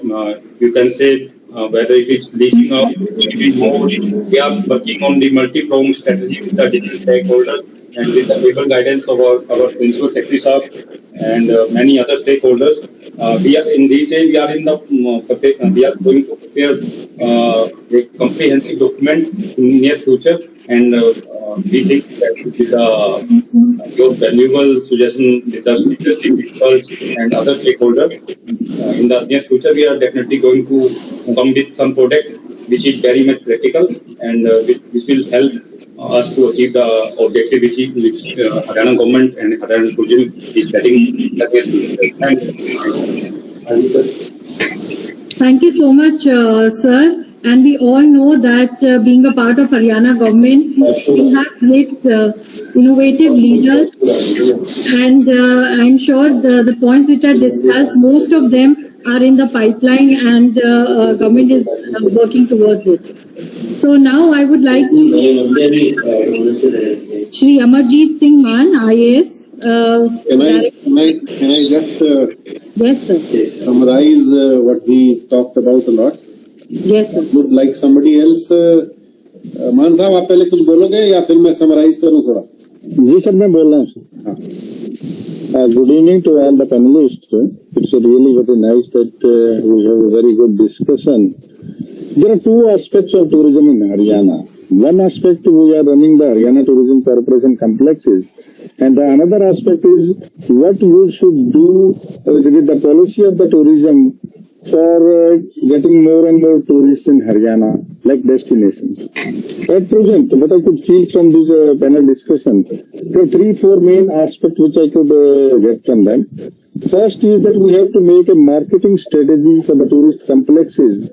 you can say whether it is leading up, giving more. We are working on the multi-pronged strategy with the different stakeholders and with the able guidance of our principal secretary sir and many other stakeholders. We are in detail. We are in the we are going to prepare a comprehensive document in near future, and we think that with your valuable suggestion with the industry people and other stakeholders, in the near future we are definitely going to come with some product which is very much practical, and which will help us to achieve the objective which Haryana government and Haryana tourism is setting in the near future. Thanks. Thank you so much, sir. And we all know that being a part of Haryana government, we have great innovative leaders, and I'm sure the points which are discussed, most of them are in the pipeline, and government is working towards it. So now I would like to Shri Amarjeet Singh Man, IAS. Can I just yes, sir. summarize what we talked about a lot? Yes, sir. Would like somebody else? मान साहब आप पहले कुछ बोलोगे या फिर मैं summarise करूं थोड़ा? जी सर, मैं बोल रहा हूँ. Good evening to all the panelists. It's really very nice that we have a very good discussion. There are two aspects of tourism in Haryana. One aspect, we are running the Haryana Tourism Corporation complexes, and the another aspect is what we should do with the policy of the tourism for getting more and more tourists in Haryana, like destinations. At present, what I could feel from this panel discussion, there are 3-4 main aspects which I could get from them. First is that we have to make a marketing strategy for the tourist complexes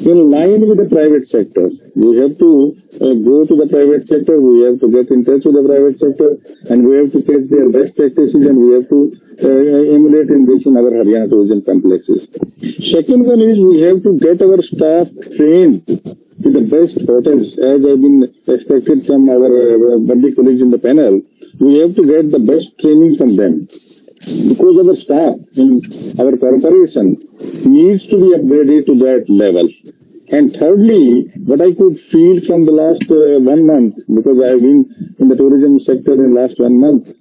in line with the private sector. We have to go to the private sector, we have to get in touch with the private sector, and we have to catch their best practices, and we have to emulate in this in our Haryana tourism complexes. Second one is we have to get our staff trained with the best hotels, as I've been expected from our buddy colleagues in the panel. We have to get the best training from them, because our staff in our corporation needs to be upgraded to that level. And thirdly, what I could feel from the last 1 month, because I have been in the tourism sector in the last 1 month,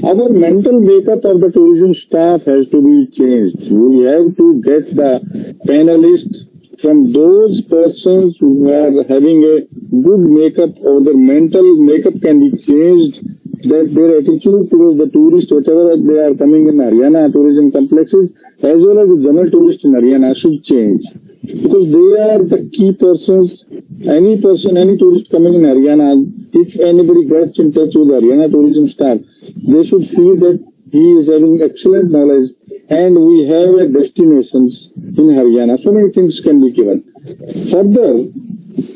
our mental makeup of the tourism staff has to be changed. We have to get the panelists from those persons who are having a good makeup, or their mental makeup can be changed, that their attitude towards the tourist, whatever they are coming in Haryana tourism complexes, as well as the general tourist in Haryana, should change. Because they are the key persons. Any person, any tourist coming in Haryana, if anybody gets in touch with the Haryana tourism staff, they should feel that he is having excellent knowledge, and we have destinations in Haryana. So many things can be given. Further,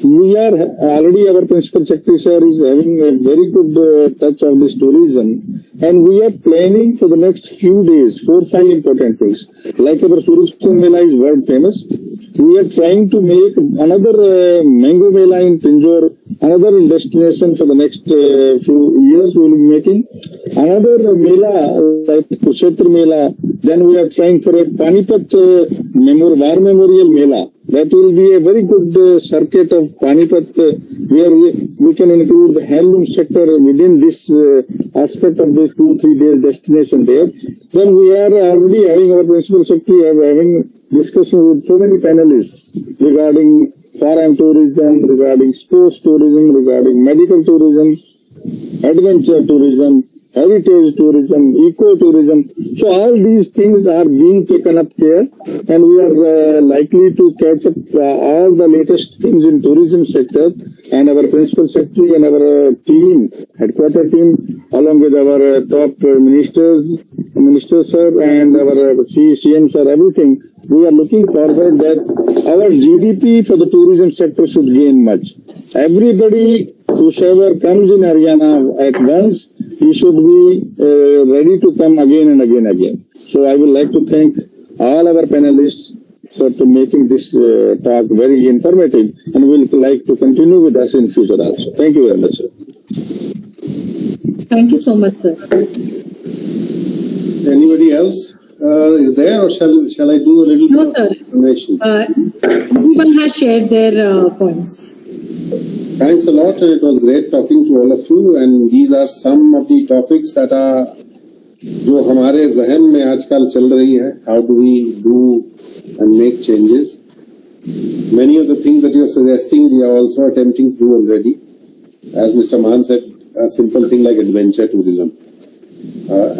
we are already, our principal secretary sir is having a very good touch of this tourism, and we are planning for the next few days 4-5 important things. Like our Surikshun Mela is world famous. We are trying to make another mango Mela in Pinjore, another destination for the next few years we will be making. Another Mela like Kushetra Mela. Then we are trying for a Panipat War Memorial Mela. That will be a very good circuit of Panipat, where we can include the handloom sector within this aspect of this 2-3 days destination there. Then we are already having our principal secretary having discussions with so many panelists regarding foreign tourism, regarding sports tourism, regarding medical tourism, adventure tourism, heritage tourism, eco-tourism. So all these things are being taken up here, and we are likely to catch up all the latest things in tourism sector, and our principal secretary and our team, headquarter team, along with our top ministers sir, and our CM sir, everything. We are looking forward that our GDP for the tourism sector should gain much. Everybody, whosoever comes in Haryana at once, he should be ready to come again and again. So I would like to thank all our panelists for making this talk very informative, and we would like to continue with us in future also. Thank you very much, sir. Thank you so much, sir. Anybody else is there, or shall I do a little No, bit sir. of information? Everyone has shared their points. Thanks a lot, and it was great talking to all of you. And these are some of the topics that are जो हमारे जहन में आजकल चल रही है. How do we do and make changes? Many of the things that you are suggesting, we are also attempting to do already. As Mr. Maan said, a simple thing like adventure tourism.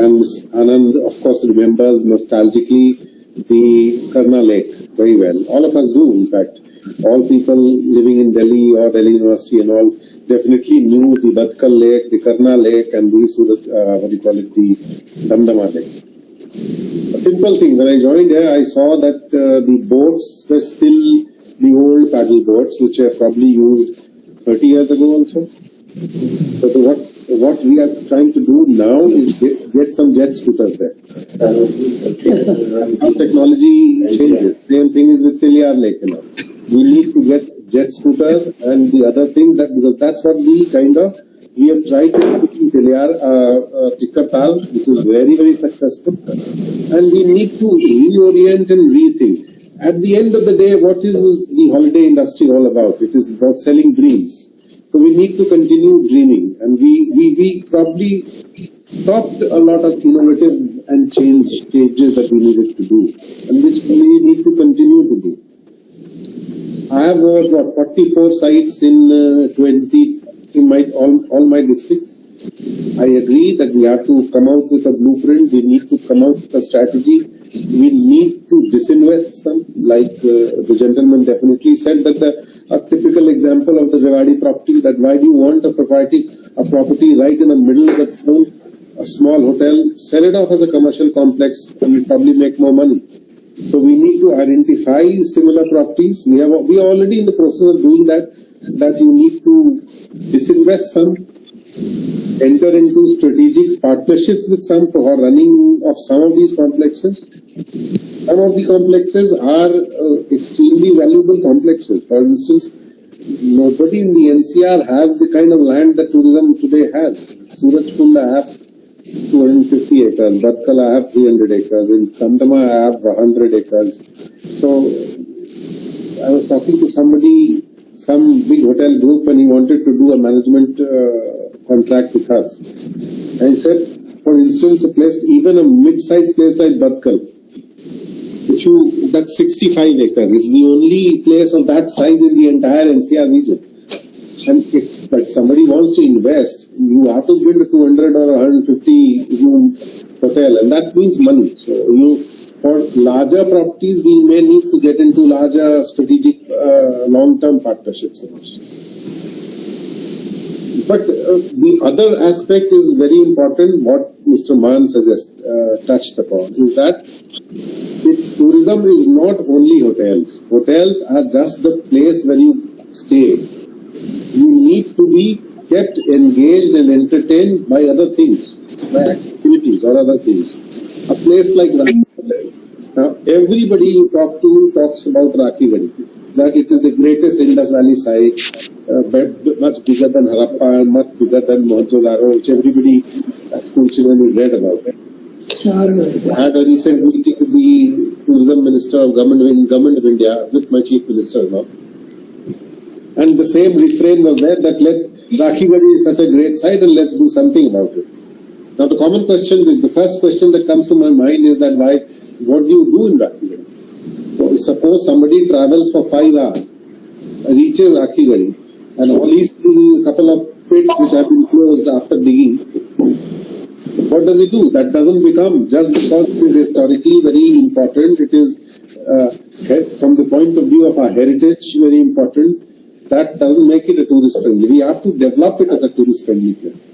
And Anand, of course, remembers nostalgically the Karna Lake very well. All of us do, in fact. All people living in Delhi or Delhi University and all definitely knew the Badkal Lake, the Karna Lake, and the the Damdama Lake. A simple thing, when I joined here, I saw that the boats were still the old paddle boats, which were probably used 30 years ago also. But what we are trying to do now is get some jet scooters there. How technology changes. Same thing is with Tiliar Lake. We need to get jet scooters and the other things, because that's what we have tried to speak in Tiliar, Tikkartal, which is very, very successful. And we need to reorient and rethink. At the end of the day, what is the holiday industry all about? It is about selling dreams. So we need to continue dreaming, and we probably stopped a lot of innovative and changes that we needed to do, and which we need to continue to do. I have 44 sites in all my districts. I agree that we have to come out with a blueprint. We need to come out with a strategy. We need to disinvest some, like the gentleman definitely said that a typical example of the Rewari property, that why do you want a property right in the middle of the town, a small hotel, sell it off as a commercial complex and you probably make more money. So we need to identify similar properties. We are already in the process of doing that you need to disinvest some, enter into strategic partnerships with some for running of some of these complexes. Some of the complexes are extremely valuable complexes. For instance, nobody in the NCR has the kind of land that tourism today has. Surajkunda I have 250 acres, Badkal I have 300 acres, in Kandama I have 100 acres. So I was talking to somebody, some big hotel group, and he wanted to do a management contract with us. And he said, for instance, even a mid-sized place like Badkal, that's 65 acres. It's the only place of that size in the entire NCR region. And if somebody wants to invest, you have to build a 200 or 150 room hotel, and that means money. So for larger properties, we may need to get into larger strategic long-term partnerships. But the other aspect is very important. What Mr. Maan touched upon is that tourism is not only hotels. Hotels are just the place where you stay. You need to be kept engaged and entertained by other things, by activities or other things. A place like Rakhi, now everybody you talk to talks about Rakhi Gadi, that it is the greatest Indus Valley site, much bigger than Harappa and much bigger than Mohenjo-daro, which everybody, school children, read about it. I had a recent meeting with the tourism minister of government of India with my chief minister now. And the same refrain was there that Rakhi Gadi is such a great site and let's do something about it. Now the common question, the first question that comes to my mind is that what do you do in Rakhi Gadi? Well, suppose somebody travels for 5 hours, reaches Rakhi Gadi, and all he sees is a couple of pits which have been closed after digging. What does he do? That doesn't become, just because it is historically very important, it is from the point of view of our heritage very important. That doesn't make it a tourist friendly. We have to develop it as a tourist friendly place.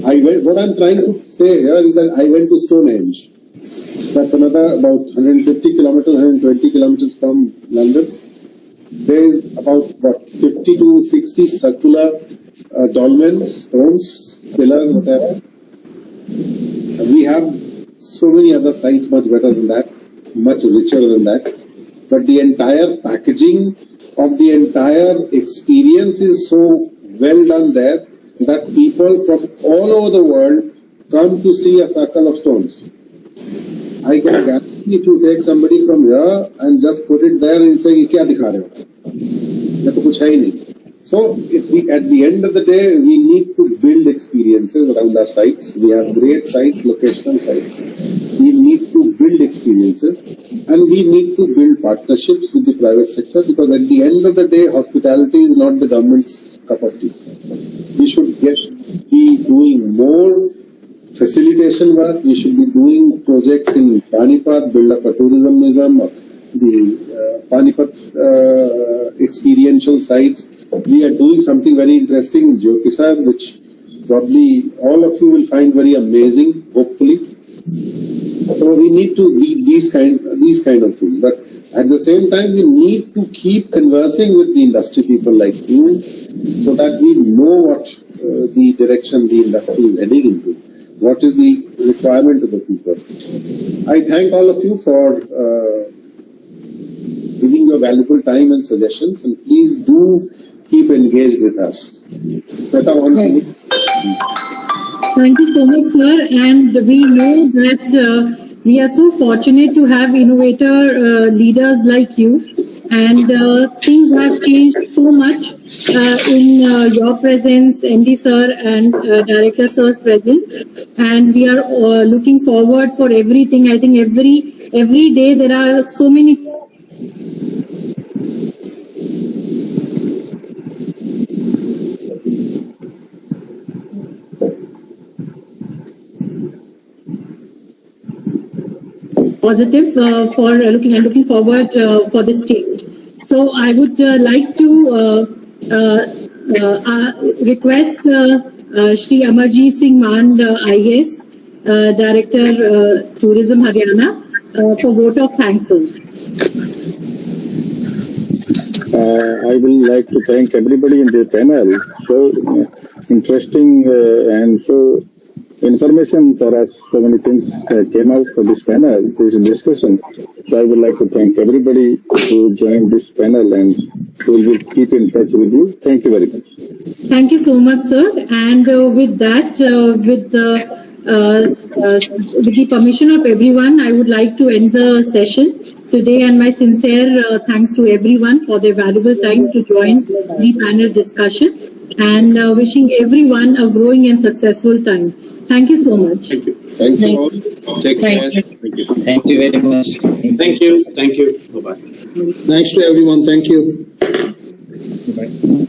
What I'm trying to say here is that I went to Stonehenge. That's another about 150 kilometers, 120 kilometers from London. There is about 50 to 60 circular dolmens, stones, pillars, whatever. We have so many other sites much better than that, much richer than that. But the entire packaging of the entire experience is so well done there that people from all over the world come to see a circle of stones. I can guarantee if you take somebody from here and just put it there and say, "Kya dikha rahe ho?" Ya to kuch hai nahi. So at the end of the day, we need to build experiences around our sites. We have great sites, locational sites. We need to build experiences, and we need to build partnerships with the private sector, because at the end of the day, hospitality is not the government's cup of tea. We should be doing more facilitation work. We should be doing projects in Panipat, build up a tourism museum, the Panipat experiential sites. We are doing something very interesting in Jyotisar, which probably all of you will find very amazing, hopefully. So we need to lead these kind of things. But at the same time, we need to keep conversing with the industry people like you, so that we know what the direction the industry is heading into. What is the requirement of the people? I thank all of you for giving your valuable time and suggestions, and please do keep engaged with us. Thank you so much, sir. And we know that we are so fortunate to have innovator leaders like you. And things have changed so much in your presence, MD sir, and Director sir's presence. And we are looking forward for everything. I think every day there are so many positive for looking forward for this change. So I would like to request Shri Amarjeet Singh Mand, IAS, Director Tourism Haryana, for vote of thanks. Sir. I will like to thank everybody in the panel. So interesting and so information for us. So many things came out for this panel, this discussion. So I would like to thank everybody who joined this panel, and we will keep in touch with you. Thank you very much. Thank you so much, sir. And with that, with the permission of everyone, I would like to end the session today, and my sincere thanks to everyone for their valuable time to join the panel discussion, and wishing everyone a growing and successful time. Thank you so much. Thank you. Thank you all. Take care. Thank you. Thank you very much. Thank you. Thank you. Bye-bye. Thanks to everyone. Thank you. Bye.